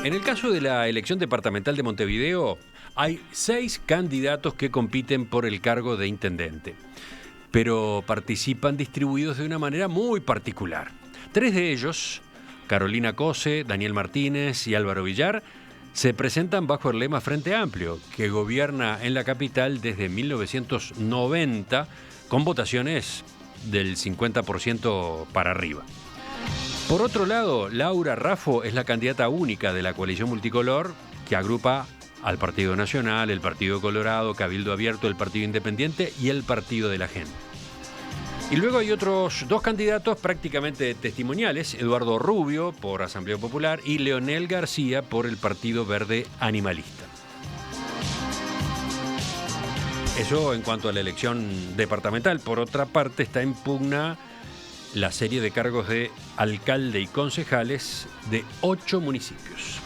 En el caso de la elección departamental de Montevideo, hay 6 candidatos que compiten por el cargo de intendente, pero participan distribuidos de una manera muy particular. 3 de ellos, Carolina Cose, Daniel Martínez y Álvaro Villar, se presentan bajo el lema Frente Amplio, que gobierna en la capital desde 1990 con votaciones del 50% para arriba. Por otro lado, Laura Raffo es la candidata única de la coalición multicolor que agrupa al Partido Nacional, el Partido Colorado, Cabildo Abierto, el Partido Independiente y el Partido de la Gente. Y luego hay otros 2 candidatos prácticamente testimoniales, Eduardo Rubio por Asamblea Popular y Leonel García por el Partido Verde Animalista. Eso en cuanto a la elección departamental. Por otra parte, está en pugna la serie de cargos de alcalde y concejales de 8 municipios.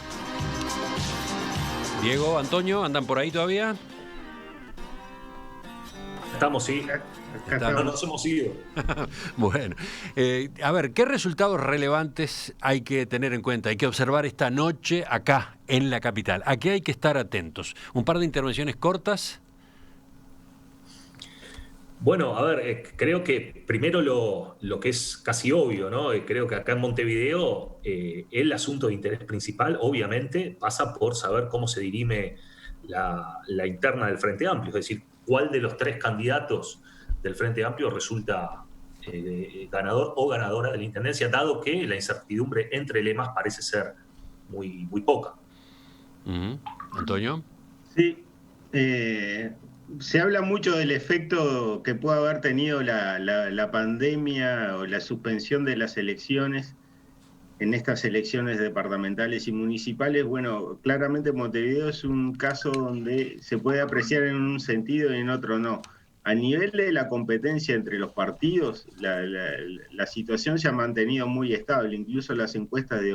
Diego, Antonio, ¿andan por ahí todavía? Estamos, sí. No nos hemos ido. Bueno, a ver, ¿qué resultados relevantes hay que tener en cuenta? Hay que observar esta noche acá, en la capital. ¿A qué hay que estar atentos? Un par de intervenciones cortas. Bueno, a ver, creo que primero lo que es casi obvio, ¿no? Creo que acá en Montevideo el asunto de interés principal, obviamente, pasa por saber cómo se dirime la interna del Frente Amplio, es decir, cuál de los 3 candidatos del Frente Amplio resulta ganador o ganadora de la intendencia, dado que la incertidumbre entre lemas parece ser muy, muy poca. Antonio. Sí, se habla mucho del efecto que puede haber tenido la pandemia o la suspensión de las elecciones en estas elecciones departamentales y municipales. Bueno, claramente Montevideo es un caso donde se puede apreciar en un sentido y en otro no. A nivel de la competencia entre los partidos, la situación se ha mantenido muy estable. Incluso las encuestas de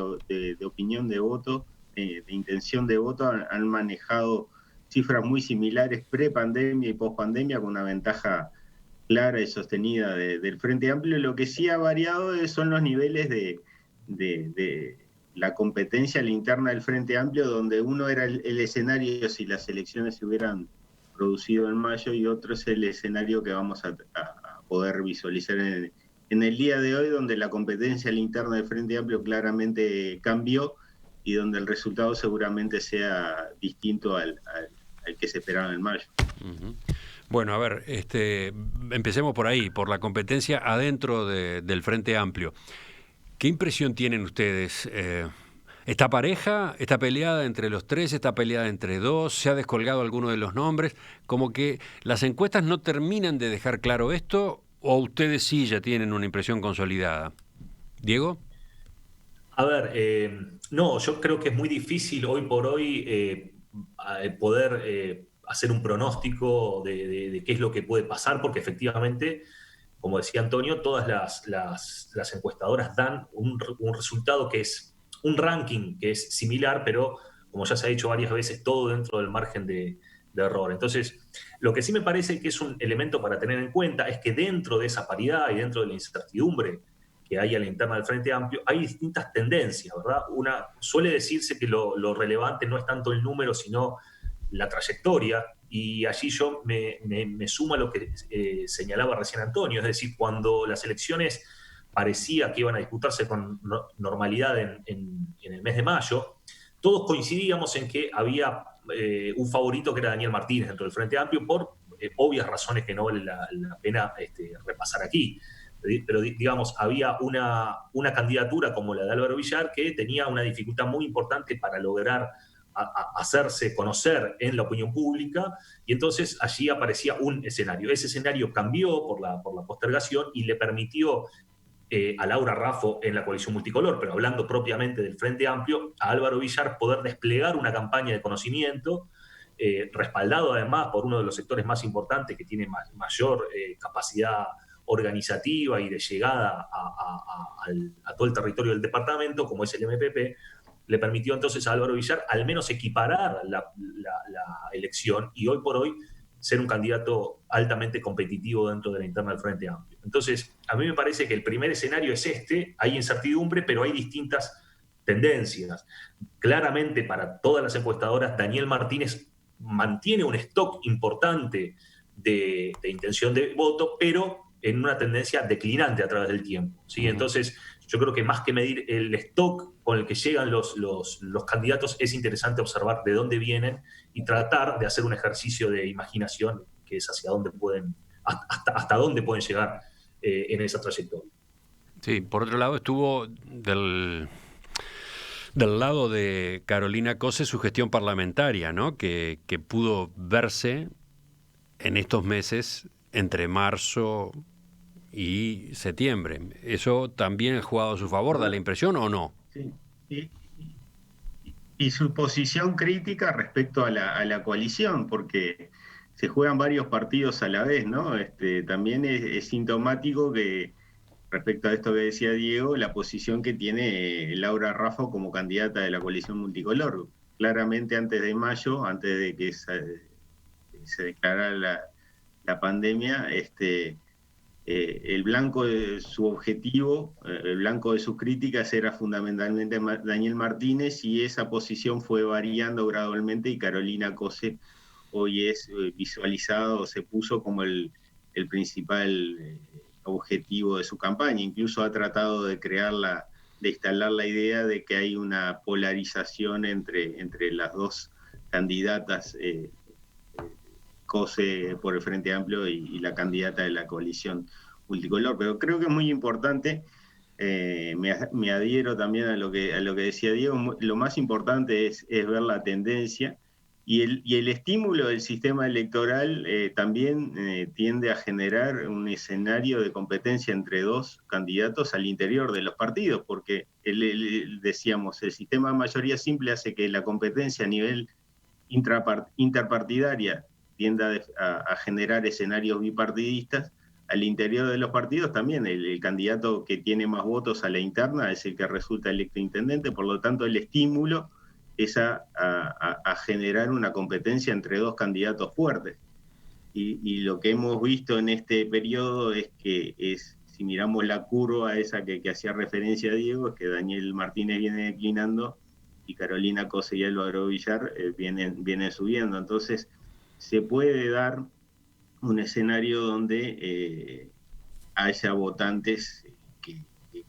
opinión de voto, de intención de voto, han manejado cifras muy similares pre-pandemia y post-pandemia, con una ventaja clara y sostenida del Frente Amplio. Lo que sí ha variado son los niveles de la competencia a la interna del Frente Amplio, donde uno era el escenario si las elecciones se hubieran producido en mayo y otro es el escenario que vamos a poder visualizar en el día de hoy, donde la competencia a la interna del Frente Amplio claramente cambió y donde el resultado seguramente sea distinto al que se esperaba en mayo. Uh-huh. Bueno, a ver, empecemos por ahí, por la competencia adentro del Frente Amplio. ¿Qué impresión tienen ustedes? ¿Está pareja? ¿Está peleada entre los 3? ¿Está peleada entre 2? ¿Se ha descolgado alguno de los nombres? Como que las encuestas no terminan de dejar claro esto, ¿o ustedes sí ya tienen una impresión consolidada? ¿Diego? A ver, no, yo creo que es muy difícil hoy por hoy poder hacer un pronóstico de qué es lo que puede pasar, porque efectivamente, como decía Antonio, todas las encuestadoras dan un resultado que es un ranking que es similar, pero como ya se ha dicho varias veces, todo dentro del margen de error. Entonces, lo que sí me parece que es un elemento para tener en cuenta es que dentro de esa paridad y dentro de la incertidumbre que hay a la interna del Frente Amplio, hay distintas tendencias, ¿verdad? Suele decirse que lo relevante no es tanto el número, sino la trayectoria, y allí yo me sumo a lo que señalaba recién Antonio, es decir, cuando las elecciones parecía que iban a disputarse con normalidad en el mes de mayo, todos coincidíamos en que había un favorito que era Daniel Martínez dentro del Frente Amplio, por obvias razones que no vale la pena repasar aquí. Pero digamos, había una candidatura como la de Álvaro Villar que tenía una dificultad muy importante para lograr hacerse conocer en la opinión pública, y entonces allí aparecía un escenario. Ese escenario cambió por la postergación y le permitió a Laura Raffo en la coalición multicolor, pero hablando propiamente del Frente Amplio, a Álvaro Villar poder desplegar una campaña de conocimiento, respaldado además por uno de los sectores más importantes que tiene mayor capacidad organizativa y de llegada a todo el territorio del departamento, como es el MPP, le permitió entonces a Álvaro Villar al menos equiparar la elección y hoy por hoy ser un candidato altamente competitivo dentro de la interna del Frente Amplio. Entonces, a mí me parece que el primer escenario es hay incertidumbre, pero hay distintas tendencias. Claramente para todas las encuestadoras, Daniel Martínez mantiene un stock importante de intención de voto, pero en una tendencia declinante a través del tiempo, ¿sí? Entonces, yo creo que más que medir el stock con el que llegan los candidatos, es interesante observar de dónde vienen y tratar de hacer un ejercicio de imaginación, que es hacia dónde pueden, hasta dónde pueden llegar en esa trayectoria. Sí, por otro lado estuvo del lado de Carolina Cose su gestión parlamentaria, ¿no? Que pudo verse en estos meses entre marzo y septiembre. ¿Eso también ha jugado a su favor, da la impresión, o no? Sí. Y su posición crítica respecto a la coalición, porque se juegan varios partidos a la vez, ¿no? También es sintomático que, respecto a esto que decía Diego, la posición que tiene Laura Raffo como candidata de la coalición multicolor. Claramente antes de mayo, antes de que se declarara la pandemia, el blanco de su objetivo, el blanco de sus críticas era fundamentalmente Daniel Martínez, y esa posición fue variando gradualmente, y Carolina Cose hoy es visualizado, se puso como el principal objetivo de su campaña. Incluso ha tratado de instalar la idea de que hay una polarización entre las dos candidatas, Cose por el Frente Amplio y la candidata de la coalición multicolor. Pero creo que es muy importante, me adhiero también a lo que decía Diego, lo más importante es ver la tendencia, y el estímulo del sistema electoral también tiende a generar un escenario de competencia entre dos candidatos al interior de los partidos, porque decíamos, el sistema de mayoría simple hace que la competencia a nivel interpartidaria tienda a generar escenarios bipartidistas. Al interior de los partidos también el candidato que tiene más votos a la interna es el que resulta electo intendente. Por lo tanto, el estímulo es a generar una competencia entre dos candidatos fuertes. Y lo que hemos visto en este periodo es que, si miramos la curva esa que hacía referencia a Diego, es que Daniel Martínez viene declinando y Carolina Cose y Álvaro Villar vienen subiendo. Entonces, se puede dar un escenario donde haya votantes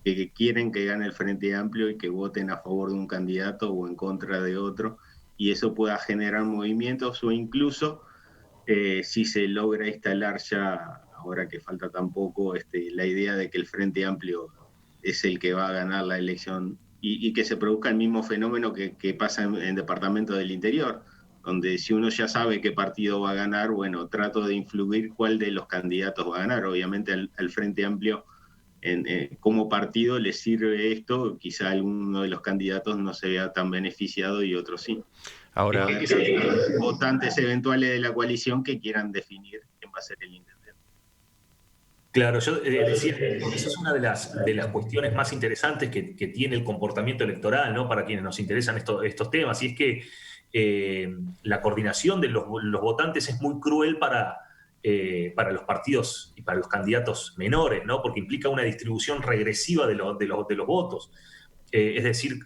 que quieren que gane el Frente Amplio y que voten a favor de un candidato o en contra de otro, y eso pueda generar movimientos, o incluso si se logra instalar ya, ahora que falta tan poco, la idea de que el Frente Amplio es el que va a ganar la elección, y que se produzca el mismo fenómeno que pasa en departamentos del interior, donde si uno ya sabe qué partido va a ganar, bueno, trato de influir cuál de los candidatos va a ganar. Obviamente al Frente Amplio como partido le sirve esto, quizá alguno de los candidatos no se vea tan beneficiado y otros sí. Ahora, votantes eventuales de la coalición que quieran definir quién va a ser el intendente. Claro, yo decía, esa es una de las cuestiones más interesantes que tiene el comportamiento electoral, ¿no? Para quienes nos interesan estos temas, y es que la coordinación de los votantes es muy cruel para los partidos y para los candidatos menores, ¿no? Porque implica una distribución regresiva de los votos. Es decir,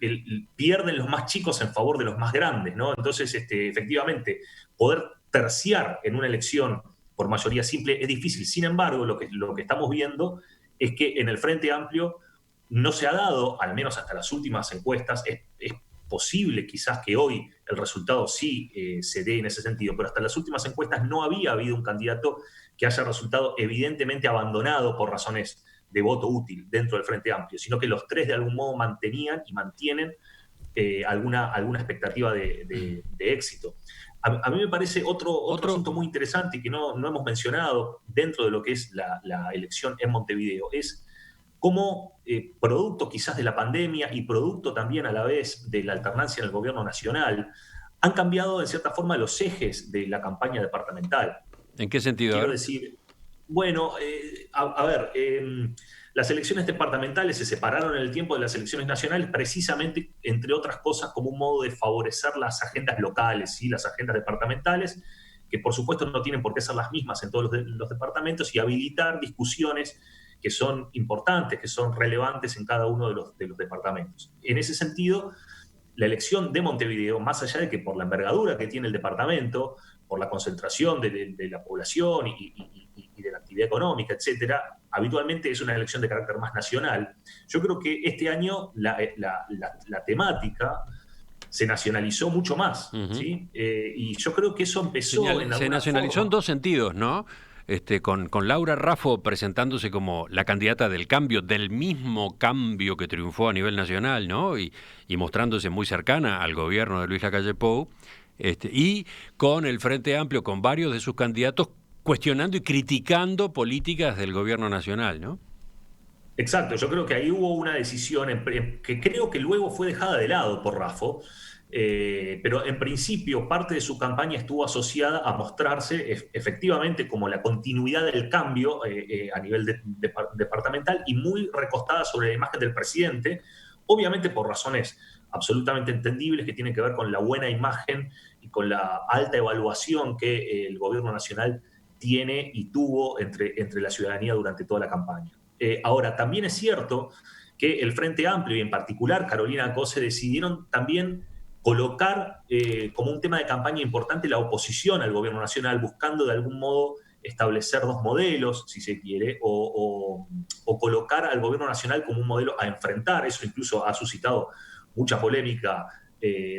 pierden los más chicos en favor de los más grandes, ¿no? Entonces, efectivamente, poder terciar en una elección por mayoría simple es difícil. Sin embargo, lo que estamos viendo es que en el Frente Amplio no se ha dado, al menos hasta las últimas encuestas, es posible quizás que hoy el resultado sí se dé en ese sentido, pero hasta las últimas encuestas no había habido un candidato que haya resultado evidentemente abandonado por razones de voto útil dentro del Frente Amplio, sino que los tres de algún modo mantenían y mantienen alguna expectativa de éxito. A mí me parece otro asunto muy interesante y que no hemos mencionado dentro de lo que es la elección en Montevideo, es cómo producto quizás de la pandemia y producto también a la vez de la alternancia en el gobierno nacional, han cambiado en cierta forma los ejes de la campaña departamental. ¿En qué sentido? Quiero decir, bueno, a ver, las elecciones departamentales se separaron en el tiempo de las elecciones nacionales precisamente, entre otras cosas, como un modo de favorecer las agendas locales, ¿sí? Las agendas departamentales, que por supuesto no tienen por qué ser las mismas en todos los departamentos, y habilitar discusiones que son importantes, que son relevantes en cada uno de los departamentos. En ese sentido, la elección de Montevideo, más allá de que por la envergadura que tiene el departamento, por la concentración de la población y de la actividad económica, etcétera, habitualmente es una elección de carácter más nacional. Yo creo que este año la temática se nacionalizó mucho más, ¿sí? Y yo creo que eso empezó Se nacionalizó en dos sentidos, ¿no? Con Laura Raffo presentándose como la candidata del cambio, del mismo cambio que triunfó a nivel nacional, ¿no? Y mostrándose muy cercana al gobierno de Luis Lacalle Pou, y con el Frente Amplio, con varios de sus candidatos cuestionando y criticando políticas del gobierno nacional, ¿no? Exacto, yo creo que ahí hubo una decisión que creo que luego fue dejada de lado por Raffo, pero en principio parte de su campaña estuvo asociada a mostrarse efectivamente como la continuidad del cambio a nivel departamental y muy recostada sobre la imagen del presidente, obviamente por razones absolutamente entendibles que tienen que ver con la buena imagen y con la alta evaluación que el gobierno nacional tiene y tuvo entre la ciudadanía durante toda la campaña. Ahora, también es cierto que el Frente Amplio y en particular Carolina Cose decidieron también colocar como un tema de campaña importante la oposición al gobierno nacional, buscando de algún modo establecer dos modelos, si se quiere, o colocar al gobierno nacional como un modelo a enfrentar. Eso incluso ha suscitado mucha polémica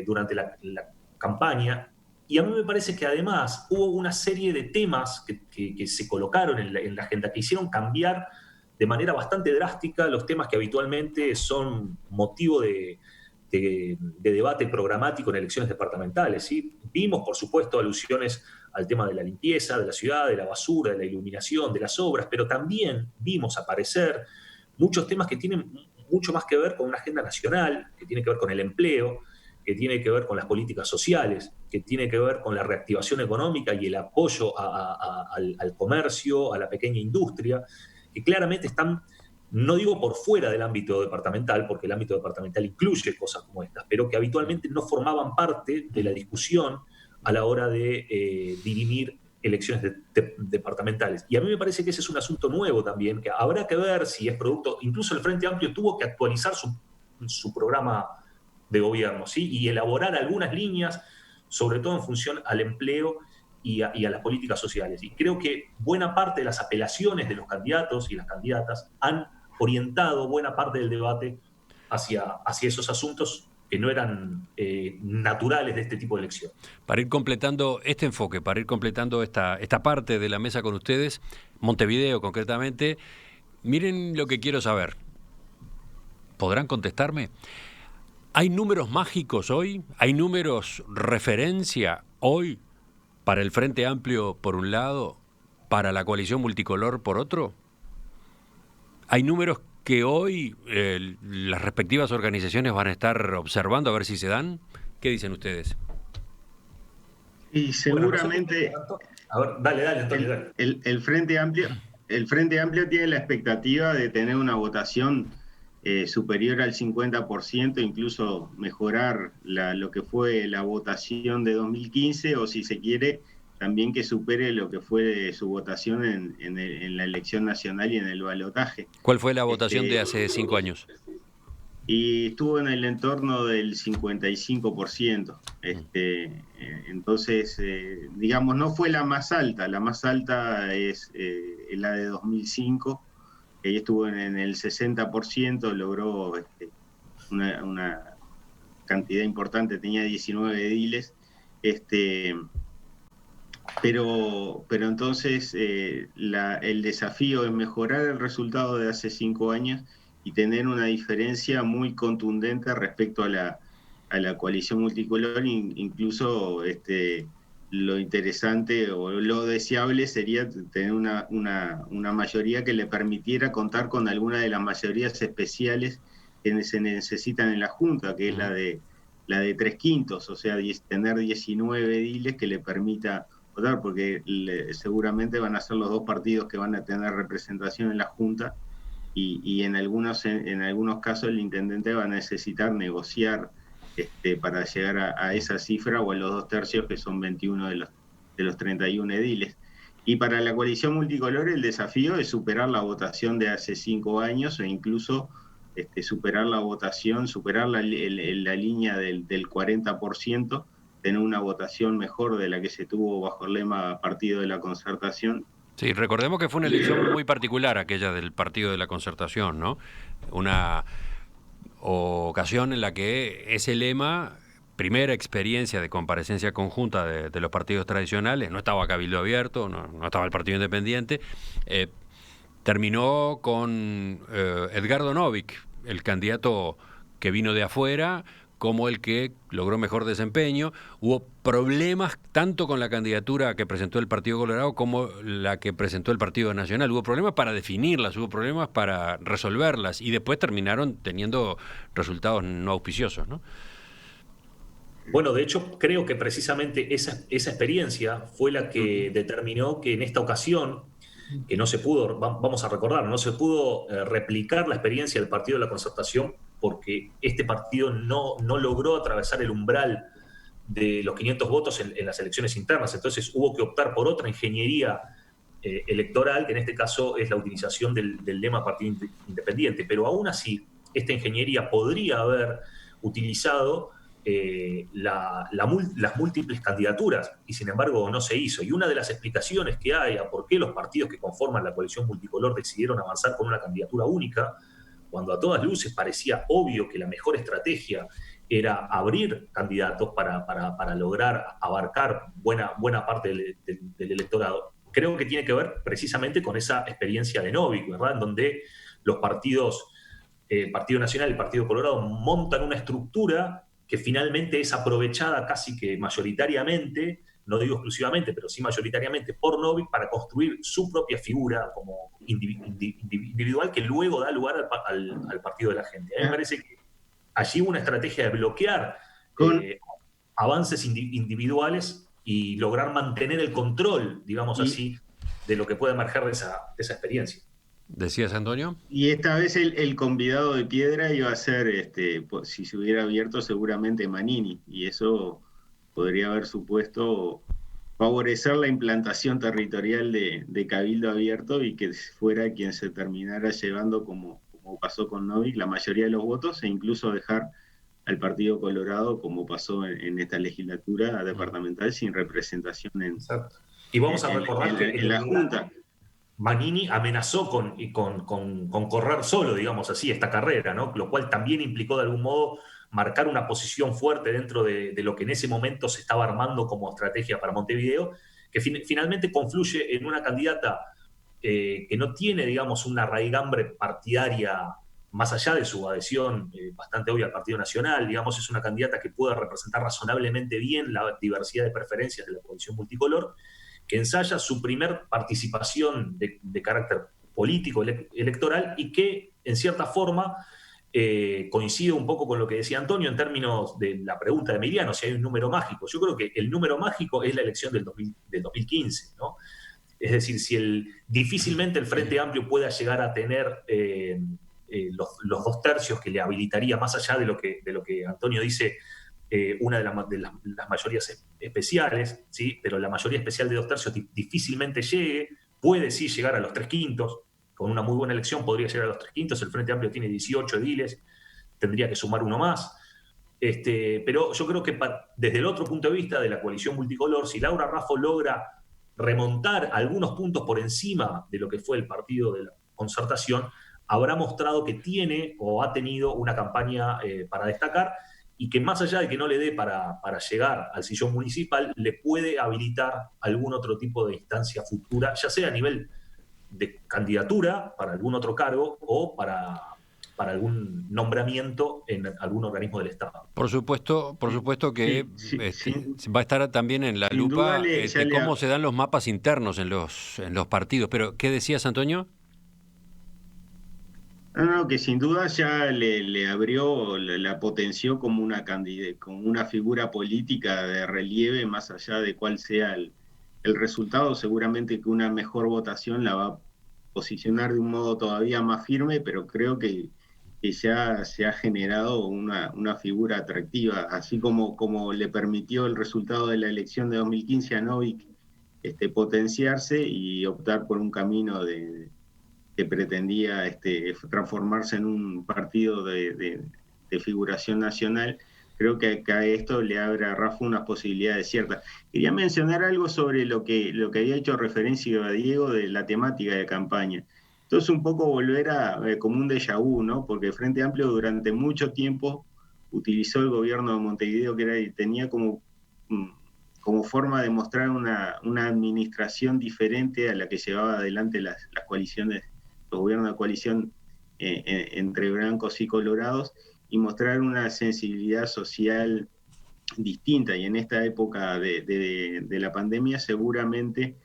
durante la campaña. Y a mí me parece que además hubo una serie de temas que se colocaron en la agenda que hicieron cambiar de manera bastante drástica los temas que habitualmente son motivo de debate programático en elecciones departamentales, ¿sí? Vimos, por supuesto, alusiones al tema de la limpieza de la ciudad, de la basura, de la iluminación, de las obras, pero también vimos aparecer muchos temas que tienen mucho más que ver con una agenda nacional, que tiene que ver con el empleo, que tiene que ver con las políticas sociales, que tiene que ver con la reactivación económica y el apoyo al comercio, a la pequeña industria, que claramente están, no digo por fuera del ámbito departamental, porque el ámbito departamental incluye cosas como estas, pero que habitualmente no formaban parte de la discusión a la hora de dirimir elecciones departamentales. Y a mí me parece que ese es un asunto nuevo también, que habrá que ver si es producto, incluso el Frente Amplio tuvo que actualizar su programa de gobierno, ¿sí? Y elaborar algunas líneas, sobre todo en función al empleo y a las políticas sociales. Y creo que buena parte de las apelaciones de los candidatos y las candidatas han orientado buena parte del debate hacia esos asuntos que no eran naturales de este tipo de elección. Para ir completando este enfoque, para ir completando esta parte de la mesa con ustedes, Montevideo concretamente, miren lo que quiero saber. ¿Podrán contestarme? ¿Hay números mágicos hoy? ¿Hay números referencia hoy para el Frente Amplio por un lado, para la coalición multicolor por otro? ¿Hay números que hoy las respectivas organizaciones van a estar observando a ver si se dan? ¿Qué dicen ustedes? Y seguramente... Bueno, a ver, dale, Antonio, dale. El Frente Amplio tiene la expectativa de tener una votación superior al 50%, incluso mejorar lo que fue la votación de 2015, o si se quiere, también que supere lo que fue su votación en la elección nacional y en el balotaje. ¿Cuál fue la votación de hace 5 años? Y estuvo en el entorno del 55%. Entonces, digamos, no fue la más alta es la de 2005, que ahí estuvo en el 60%, logró una cantidad importante, tenía 19 ediles, pero entonces el desafío es mejorar el resultado de hace 5 años y tener una diferencia muy contundente respecto a la coalición multicolor. Incluso lo interesante o lo deseable sería tener una mayoría que le permitiera contar con alguna de las mayorías especiales que se necesitan en la Junta, que es la de 3/5, o sea, tener 19 ediles que le permita votar, porque seguramente van a ser los dos partidos que van a tener representación en la Junta, y en algunos casos el intendente va a necesitar negociar para llegar a esa cifra, o a los 2/3, que son 21 de los 31 ediles. Y para la coalición multicolor el desafío es superar la votación de hace 5 años e incluso superar la votación, superar la línea del 40%, tener una votación mejor de la que se tuvo bajo el lema Partido de la Concertación. Sí, recordemos que fue una elección muy particular aquella del Partido de la Concertación, ¿no? Una ocasión en la que ese lema, primera experiencia de comparecencia conjunta de los partidos tradicionales, no estaba Cabildo Abierto, no estaba el Partido Independiente, terminó con Edgardo Novic, el candidato que vino de afuera, como el que logró mejor desempeño. Hubo problemas tanto con la candidatura que presentó el Partido Colorado como la que presentó el Partido Nacional. Hubo problemas para definirlas, hubo problemas para resolverlas y después terminaron teniendo resultados no auspiciosos, ¿no? Bueno, de hecho, creo que precisamente esa experiencia fue la que determinó que en esta ocasión, que no se pudo, vamos a recordar, no se pudo replicar la experiencia del Partido de la Concertación porque este partido no logró atravesar el umbral de los 500 votos en las elecciones internas. Entonces hubo que optar por otra ingeniería electoral, que en este caso es la utilización del lema Partido Independiente. Pero aún así, esta ingeniería podría haber utilizado las múltiples candidaturas y sin embargo no se hizo. Y una de las explicaciones que hay a por qué los partidos que conforman la coalición multicolor decidieron avanzar con una candidatura única, cuando a todas luces parecía obvio que la mejor estrategia era abrir candidatos para lograr abarcar buena parte del electorado, creo que tiene que ver precisamente con esa experiencia de Novic, ¿verdad? En donde los partidos, el Partido Nacional y el Partido Colorado montan una estructura que finalmente es aprovechada casi que mayoritariamente, no digo exclusivamente, pero sí mayoritariamente por Novic para construir su propia figura como individual que luego da lugar al partido de la gente. A mí me parece que allí hubo una estrategia de bloquear avances individuales y lograr mantener el control, digamos así, de lo que puede emerger de esa experiencia. ¿Decías, Antonio? Y esta vez el convidado de piedra iba a ser, si se hubiera abierto, seguramente Manini, y eso podría haber supuesto favorecer la implantación territorial de Cabildo Abierto y que fuera quien se terminara llevando, como pasó con Novic, la mayoría de los votos, e incluso dejar al Partido Colorado, como pasó en esta legislatura departamental, sin representación Exacto. Y vamos a recordar que en la Junta. Manini amenazó con correr solo, digamos así, esta carrera, ¿no? Lo cual también implicó de algún modo marcar una posición fuerte dentro de lo que en ese momento se estaba armando como estrategia para Montevideo, que finalmente confluye en una candidata que no tiene, digamos, una raigambre partidaria más allá de su adhesión bastante obvia al Partido Nacional. Digamos, es una candidata que puede representar razonablemente bien la diversidad de preferencias de la coalición multicolor, que ensaya su primer participación de carácter político electoral y que, en cierta forma, coincide un poco con lo que decía Antonio en términos de la pregunta de Emiliano, si hay un número mágico. Yo creo que el número mágico es la elección del 2015, ¿no? Es decir, si difícilmente el Frente Amplio pueda llegar a tener los 2/3 que le habilitaría, más allá de lo que Antonio dice, una de las mayorías especiales, ¿sí? Pero la mayoría especial de 2/3 difícilmente llegue, puede sí llegar a los 3/5, con una muy buena elección podría llegar a los 3/5, el Frente Amplio tiene 18 ediles, tendría que sumar uno más. Pero yo creo que desde el otro punto de vista de la coalición multicolor, si Laura Raffo logra remontar algunos puntos por encima de lo que fue el Partido de la Concertación, habrá mostrado que tiene o ha tenido una campaña para destacar y que más allá de que no le dé para llegar al sillón municipal, le puede habilitar algún otro tipo de instancia futura, ya sea a nivel de candidatura para algún otro cargo o para algún nombramiento en algún organismo del Estado. Por supuesto que va a estar también en la lupa cómo se dan los mapas internos en los partidos. Pero, ¿qué decías, Antonio? No, que sin duda ya le abrió, la potenció como como una figura política de relieve, más allá de cuál sea el resultado. Seguramente que una mejor votación la va a posicionar de un modo todavía más firme, pero creo que ya se ha generado una figura atractiva, así como le permitió el resultado de la elección de 2015 a Novic potenciarse y optar por un camino que pretendía transformarse en un partido de figuración nacional. Creo que a esto le abre a Rafa unas posibilidades ciertas. Quería mencionar algo sobre lo que había hecho referencia a Diego de la temática de campaña. Entonces un poco volver como un déjà vu, ¿no? Porque Frente Amplio durante mucho tiempo utilizó el gobierno de Montevideo, tenía como forma de mostrar una administración diferente a la que llevaba adelante las coaliciones, los gobiernos de coalición entre blancos y colorados, y mostrar una sensibilidad social distinta. Y en esta época de la pandemia seguramente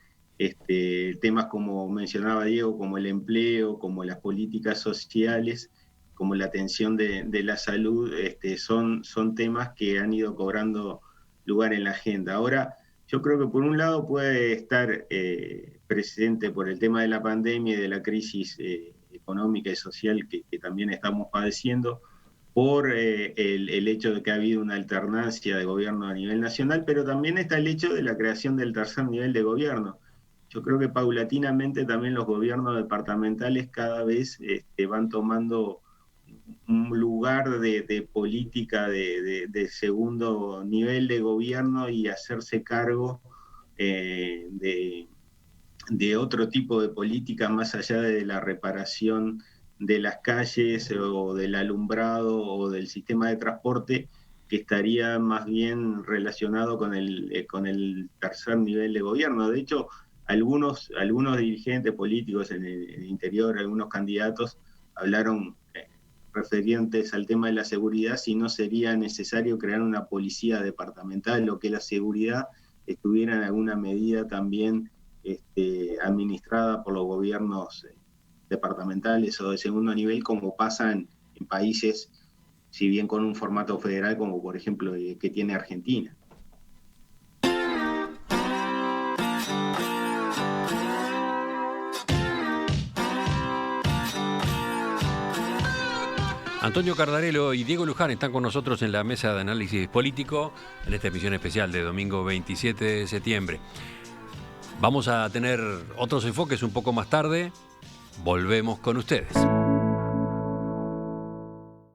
temas como mencionaba Diego, como el empleo, como las políticas sociales, como la atención de la salud, son temas que han ido cobrando lugar en la agenda. Ahora, yo creo que por un lado puede estar presente por el tema de la pandemia y de la crisis económica y social que también estamos padeciendo, por el hecho de que ha habido una alternancia de gobierno a nivel nacional, pero también está el hecho de la creación del tercer nivel de gobierno. Yo creo que paulatinamente también los gobiernos departamentales cada vez van tomando un lugar de política de segundo nivel de gobierno y hacerse cargo de otro tipo de política más allá de la reparación de las calles o del alumbrado o del sistema de transporte, que estaría más bien relacionado con el tercer nivel de gobierno. De hecho, algunos dirigentes políticos en el interior, algunos candidatos, hablaron referentes al tema de la seguridad, si no sería necesario crear una policía departamental o que la seguridad estuviera en alguna medida también administrada por los gobiernos departamentales o de segundo nivel, como pasa en países, si bien con un formato federal, como por ejemplo que tiene Argentina. Antonio Cardarello y Diego Luján están con nosotros en la mesa de análisis político en esta emisión especial de domingo 27 de septiembre. Vamos a tener otros enfoques un poco más tarde. Volvemos con ustedes.